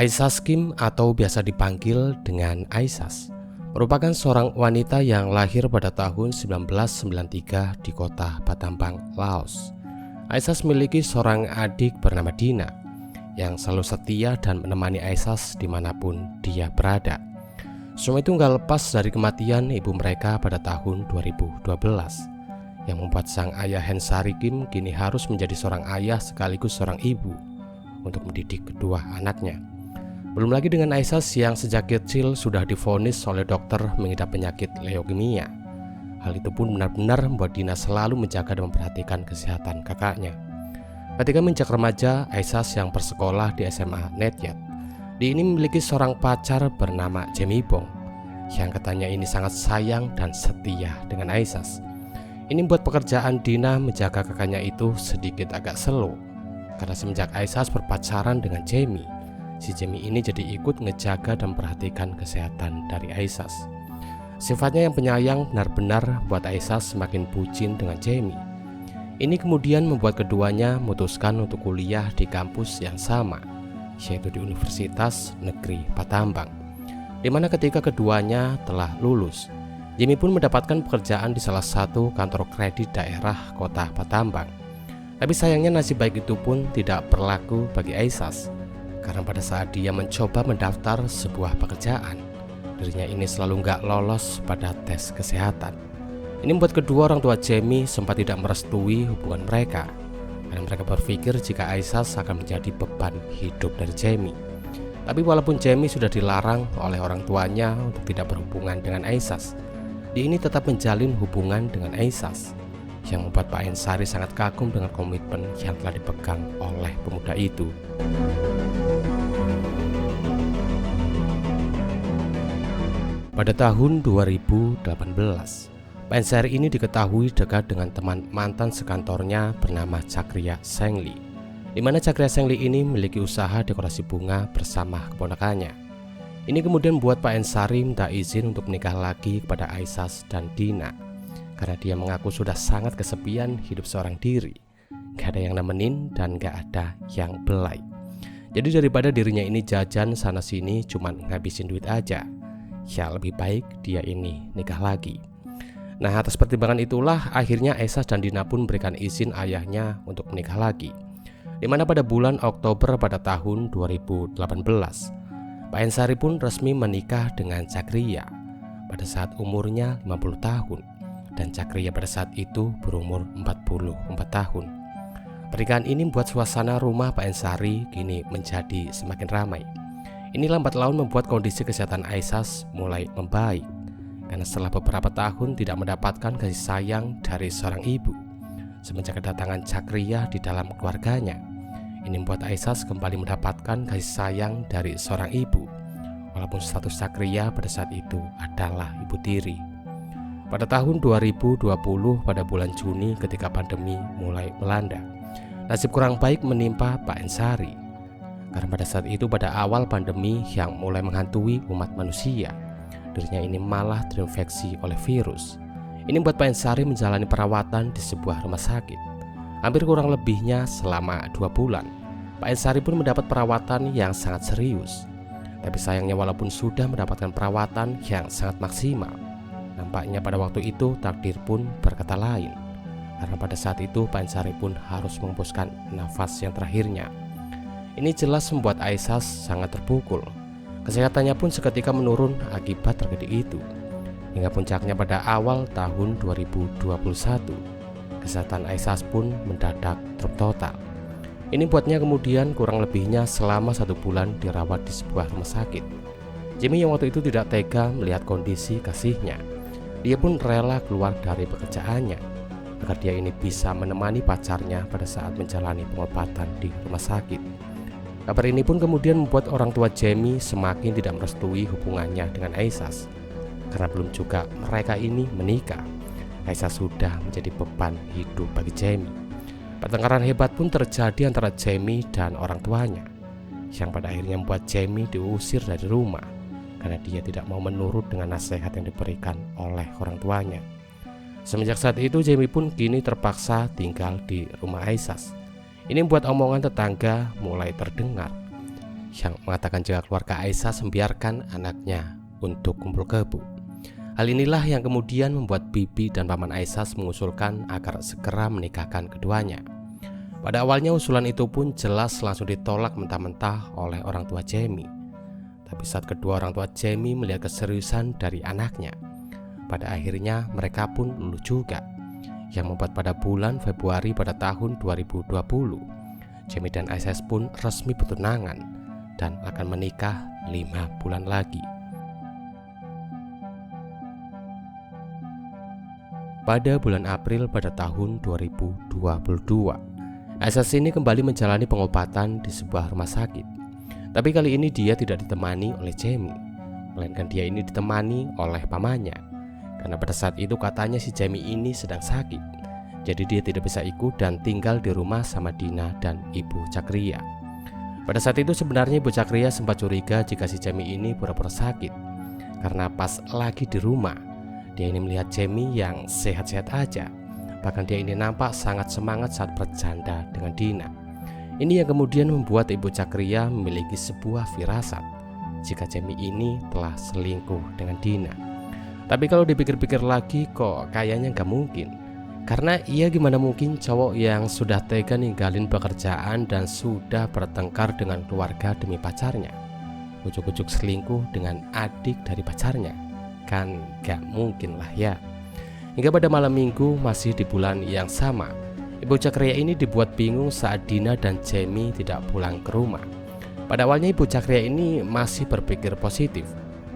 Aisas Kim atau biasa dipanggil dengan Aisas merupakan seorang wanita yang lahir pada tahun 1993 di kota Battambang, Laos. Aisas memiliki seorang adik bernama Dina yang selalu setia dan menemani Aisas dimanapun dia berada. Semua itu nggak lepas dari kematian ibu mereka pada tahun 2012 yang membuat sang ayah Hensari Kim kini harus menjadi seorang ayah sekaligus seorang ibu untuk mendidik kedua anaknya. Belum lagi dengan Aisas yang sejak kecil sudah divonis oleh dokter mengidap penyakit leukemia. Hal itu pun benar-benar membuat Dina selalu menjaga dan memperhatikan kesehatan kakaknya. Ketika menjadi remaja, Aisas yang bersekolah di SMA Netyat, dia ini memiliki seorang pacar bernama Jamie Bong yang katanya ini sangat sayang dan setia dengan Aisas. Ini membuat pekerjaan Dina menjaga kakaknya itu sedikit agak slow, karena semenjak Aisas berpacaran dengan Jamie, si Jamie ini jadi ikut ngejaga dan perhatikan kesehatan dari Aisas. Sifatnya yang penyayang benar-benar membuat Aisas semakin bucin dengan Jamie. Ini kemudian membuat keduanya memutuskan untuk kuliah di kampus yang sama, yaitu di Universitas Negeri Battambang, di mana ketika keduanya telah lulus, Jamie pun mendapatkan pekerjaan di salah satu kantor kredit daerah kota Battambang. Tapi sayangnya nasib baik itu pun tidak berlaku bagi Aisas, karena pada saat dia mencoba mendaftar sebuah pekerjaan, dirinya ini selalu nggak lolos pada tes kesehatan. Ini membuat kedua orang tua Jamie sempat tidak merestui hubungan mereka, karena mereka berpikir jika Aisas akan menjadi beban hidup dari Jamie. Tapi walaupun Jamie sudah dilarang oleh orang tuanya untuk tidak berhubungan dengan Aisas, dia ini tetap menjalin hubungan dengan Aisas, yang membuat Pak Ensari sangat kagum dengan komitmen yang telah dipegang oleh pemuda itu. Pada tahun 2018, Pak Ensari ini diketahui dekat dengan teman mantan sekantornya bernama Chakria Sengli, di mana Chakria Sengli ini memiliki usaha dekorasi bunga bersama keponakannya. Ini kemudian membuat Pak Ensari minta izin untuk menikah lagi kepada Aisas dan Dina, karena dia mengaku sudah sangat kesepian hidup seorang diri, gak ada yang nemenin dan gak ada yang belai. Jadi daripada dirinya ini jajan sana sini cuman ngabisin duit aja, ya lebih baik dia ini nikah lagi. Nah, atas pertimbangan itulah akhirnya Aisas dan Dina pun memberikan izin ayahnya untuk menikah lagi, di mana pada bulan Oktober pada tahun 2018 Pak Ensari pun resmi menikah dengan Chakria pada saat umurnya 50 tahun dan Chakria pada saat itu berumur 44 tahun. Pernikahan ini membuat suasana rumah Pak Ensari kini menjadi semakin ramai. Ini lambat laun membuat kondisi kesehatan Aisas mulai membaik, karena setelah beberapa tahun tidak mendapatkan kasih sayang dari seorang ibu semenjak kedatangan Chakria di dalam keluarganya. Ini membuat Aisas kembali mendapatkan kasih sayang dari seorang ibu, walaupun status Chakria pada saat itu adalah ibu tiri. Pada tahun 2020 pada bulan Juni ketika pandemi mulai melanda, nasib kurang baik menimpa Pak Ensari, karena pada saat itu pada awal pandemi yang mulai menghantui umat manusia, dirinya ini malah terinfeksi oleh virus. Ini membuat Pak Ensari menjalani perawatan di sebuah rumah sakit. Hampir kurang lebihnya selama 2 bulan, Pak Ensari pun mendapat perawatan yang sangat serius. Tapi sayangnya walaupun sudah mendapatkan perawatan yang sangat maksimal, nampaknya pada waktu itu takdir pun berkata lain, karena pada saat itu Pak Ensari pun harus menghembuskan nafas yang terakhirnya. Ini jelas membuat Aisas sangat terpukul. Kesehatannya pun seketika menurun akibat tragedi itu. Hingga puncaknya pada awal tahun 2021, kesehatan Aisas pun mendadak drop total. Ini buatnya kemudian kurang lebihnya selama 1 bulan dirawat di sebuah rumah sakit. Jamie yang waktu itu tidak tega melihat kondisi kasihnya. Dia pun rela keluar dari pekerjaannya agar dia ini bisa menemani pacarnya pada saat menjalani pengobatan di rumah sakit. Kabar ini pun kemudian membuat orang tua Jamie semakin tidak merestui hubungannya dengan Aisas, karena belum juga mereka ini menikah, Aisas sudah menjadi beban hidup bagi Jamie. Pertengkaran hebat pun terjadi antara Jamie dan orang tuanya, yang pada akhirnya membuat Jamie diusir dari rumah karena dia tidak mau menurut dengan nasihat yang diberikan oleh orang tuanya. Semenjak saat itu Jamie pun kini terpaksa tinggal di rumah Aisas. Ini membuat omongan tetangga mulai terdengar, yang mengatakan jika keluarga Aisyah membiarkan anaknya untuk kumpul kebo. Hal inilah yang kemudian membuat bibi dan paman Aisyah mengusulkan agar segera menikahkan keduanya. Pada awalnya usulan itu pun jelas langsung ditolak mentah-mentah oleh orang tua Jamie. Tapi saat kedua orang tua Jamie melihat keseriusan dari anaknya, pada akhirnya mereka pun luluh juga, yang membuat pada bulan Februari pada tahun 2020 Jamie dan Aisyah pun resmi bertunangan dan akan menikah 5 bulan lagi. Pada bulan April pada tahun 2022, Aisyah ini kembali menjalani pengobatan di sebuah rumah sakit. Tapi kali ini dia tidak ditemani oleh Jamie, melainkan dia ini ditemani oleh pamannya. Karena pada saat itu katanya si Jamie ini sedang sakit, jadi dia tidak bisa ikut dan tinggal di rumah sama Dina dan Ibu Cakria. Pada saat itu sebenarnya Ibu Cakria sempat curiga jika si Jamie ini pura-pura sakit, karena pas lagi di rumah dia ini melihat Jamie yang sehat-sehat aja. Bahkan dia ini nampak sangat semangat saat bercanda dengan Dina. Ini yang kemudian membuat Ibu Cakria memiliki sebuah firasat jika Jamie ini telah selingkuh dengan Dina. Tapi kalau dipikir-pikir lagi kok kayaknya gak mungkin. Karena ia gimana mungkin cowok yang sudah tega ninggalin pekerjaan dan sudah bertengkar dengan keluarga demi pacarnya, ujuk-ujuk selingkuh dengan adik dari pacarnya. Kan gak mungkin lah ya. Hingga pada malam minggu masih di bulan yang sama, Ibu Cakria ini dibuat bingung saat Dina dan Jamie tidak pulang ke rumah. Pada awalnya Ibu Cakria ini masih berpikir positif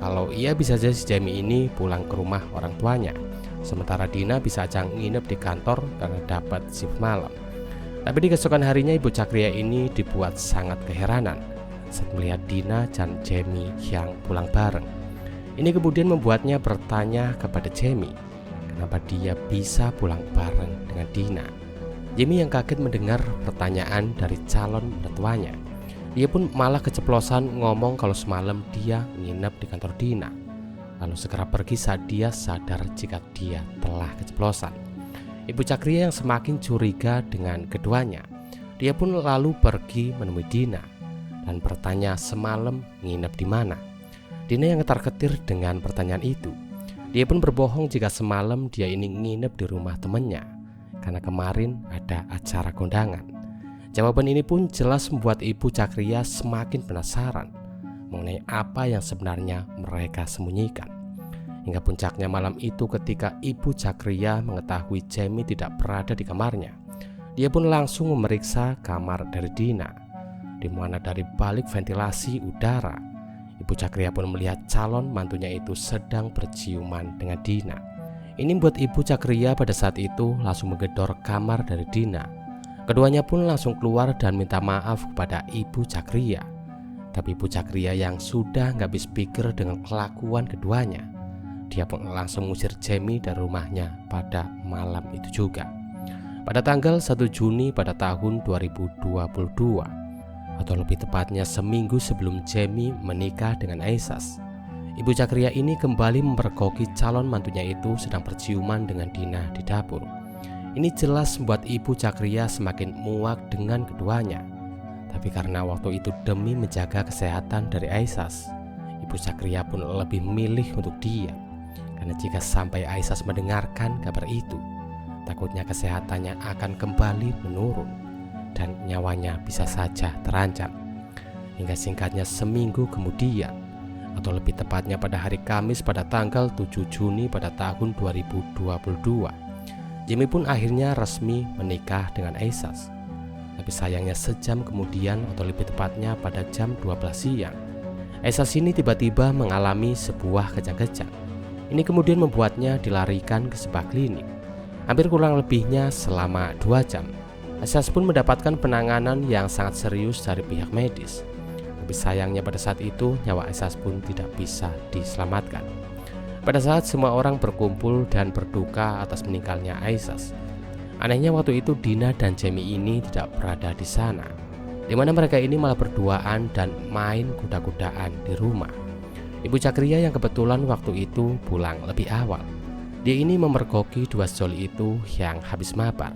kalau ia bisa saja si Jamie ini pulang ke rumah orang tuanya, sementara Dina bisa aja nginep di kantor karena dapat shift malam. Tapi di keesokan harinya Ibu Cakria ini dibuat sangat keheranan saat melihat Dina dan Jamie yang pulang bareng. Ini kemudian membuatnya bertanya kepada Jamie, kenapa dia bisa pulang bareng dengan Dina. Jamie yang kaget mendengar pertanyaan dari calon mertuanya. Dia pun malah keceplosan ngomong kalau semalam dia nginep di kantor Dina, lalu segera pergi saat dia sadar jika dia telah keceplosan. Ibu Cakria yang semakin curiga dengan keduanya, dia pun lalu pergi menemui Dina dan bertanya semalam nginep di mana. Dina yang ketar-ketir dengan pertanyaan itu. Dia pun berbohong jika semalam dia ini nginep di rumah temannya karena kemarin ada acara kondangan. Jawaban ini pun jelas membuat Ibu Cakria semakin penasaran mengenai apa yang sebenarnya mereka sembunyikan. Hingga puncaknya malam itu ketika Ibu Cakria mengetahui Jamie tidak berada di kamarnya, dia pun langsung memeriksa kamar dari Dina, di mana dari balik ventilasi udara Ibu Cakria pun melihat calon mantunya itu sedang berciuman dengan Dina. Ini membuat Ibu Cakria pada saat itu langsung menggedor kamar dari Dina. Keduanya pun langsung keluar dan minta maaf kepada Ibu Cakria. Tapi Ibu Cakria yang sudah gak habis pikir dengan kelakuan keduanya, dia pun langsung mengusir Jamie dari rumahnya pada malam itu juga. Pada tanggal 1 Juni pada tahun 2022, atau lebih tepatnya seminggu sebelum Jamie menikah dengan Aisyah, Ibu Cakria ini kembali mempergoki calon mantunya itu sedang berciuman dengan Dina di dapur. Ini jelas membuat Ibu Cakria semakin muak dengan keduanya. Tapi karena waktu itu demi menjaga kesehatan dari Aisyah, Ibu Cakria pun lebih memilih untuk diam. Karena jika sampai Aisyah mendengarkan kabar itu, takutnya kesehatannya akan kembali menurun dan nyawanya bisa saja terancam. Hingga singkatnya seminggu kemudian, atau lebih tepatnya pada hari Kamis pada tanggal 7 Juni pada tahun 2022, Jamie pun akhirnya resmi menikah dengan Aisyah. Tapi sayangnya sejam kemudian, atau lebih tepatnya pada jam 12 siang, Aisyah ini tiba-tiba mengalami sebuah kejang-kejang. Ini kemudian membuatnya dilarikan ke sebuah klinik. Hampir kurang lebihnya selama 2 jam, Aisyah pun mendapatkan penanganan yang sangat serius dari pihak medis. Tapi sayangnya pada saat itu nyawa Aisyah pun tidak bisa diselamatkan. Pada saat semua orang berkumpul dan berduka atas meninggalnya Aisyah, anehnya waktu itu Dina dan Jamie ini tidak berada di sana, di mana mereka ini malah berduaan dan main kuda-kudaan di rumah. Ibu Cakria yang kebetulan waktu itu pulang lebih awal, dia ini memergoki dua sejoli itu yang habis mabar.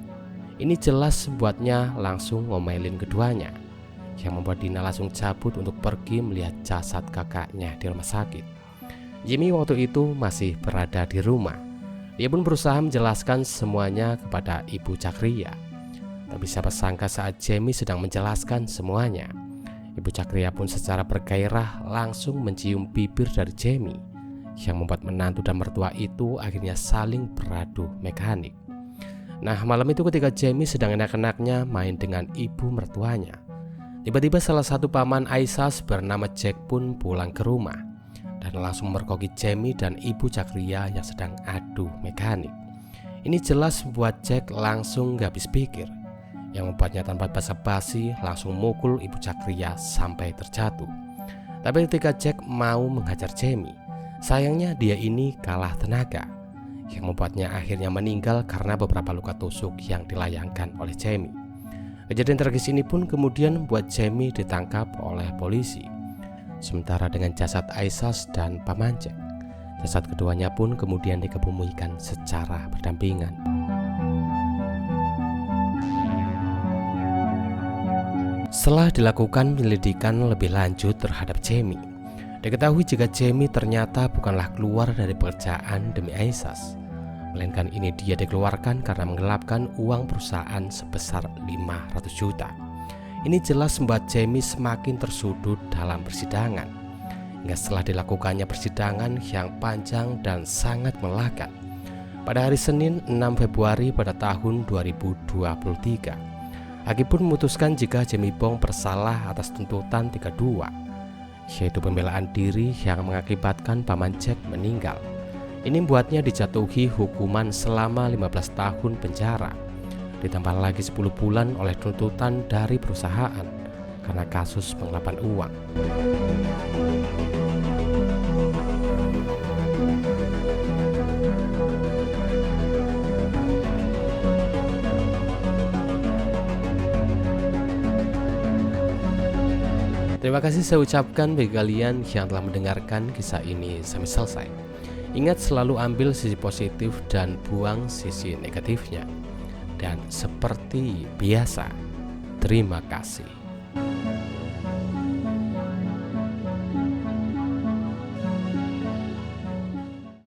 Ini jelas membuatnya langsung ngomelin keduanya. yang membuat Dina langsung cabut untuk pergi melihat jasad kakaknya di rumah sakit. Jimmy waktu itu masih berada di rumah. Dia pun berusaha menjelaskan semuanya kepada Ibu Cakria. Tapi siapa sangka saat Jamie sedang menjelaskan semuanya, Ibu Cakria pun secara bergairah langsung mencium bibir dari Jamie, yang membuat menantu dan mertua itu akhirnya saling beradu mekanik. Nah, malam itu ketika Jamie sedang enak-enaknya main dengan ibu mertuanya, tiba-tiba salah satu paman Aisyah bernama Jack pun pulang ke rumah dan langsung mergoki Jamie dan Ibu Cakria yang sedang adu mekanik. Ini jelas membuat Jack langsung gak habis pikir, yang membuatnya tanpa basa-basi langsung mukul Ibu Cakria sampai terjatuh. Tapi ketika Jack mau menghajar Jamie, sayangnya dia ini kalah tenaga, yang membuatnya akhirnya meninggal karena beberapa luka tusuk yang dilayangkan oleh Jamie. Kejadian tragis ini pun kemudian membuat Jamie ditangkap oleh polisi. Sementara dengan jasad Aisyah dan Paman Jack, jasad keduanya pun kemudian dikebumikan secara berdampingan. Setelah dilakukan penyelidikan lebih lanjut terhadap Jamie, diketahui jika Jamie ternyata bukanlah keluar dari pekerjaan demi Aisyah, melainkan ini dia dikeluarkan karena menggelapkan uang perusahaan sebesar 500 juta. Ini jelas membuat Jamie semakin tersudut dalam persidangan, hingga setelah dilakukannya persidangan yang panjang dan sangat melelahkan, pada hari Senin 6 Februari pada tahun 2023, hakim pun memutuskan jika Jamie Bong bersalah atas tuntutan 32, yaitu pembelaan diri yang mengakibatkan Paman Jack meninggal. Ini membuatnya dijatuhi hukuman selama 15 tahun penjara, ditambah lagi 10 bulan oleh tuntutan dari perusahaan karena kasus penggelapan uang. Terima kasih saya ucapkan bagi kalian yang telah mendengarkan kisah ini sampai selesai. Ingat selalu ambil sisi positif dan buang sisi negatifnya. Dan seperti biasa, terima kasih.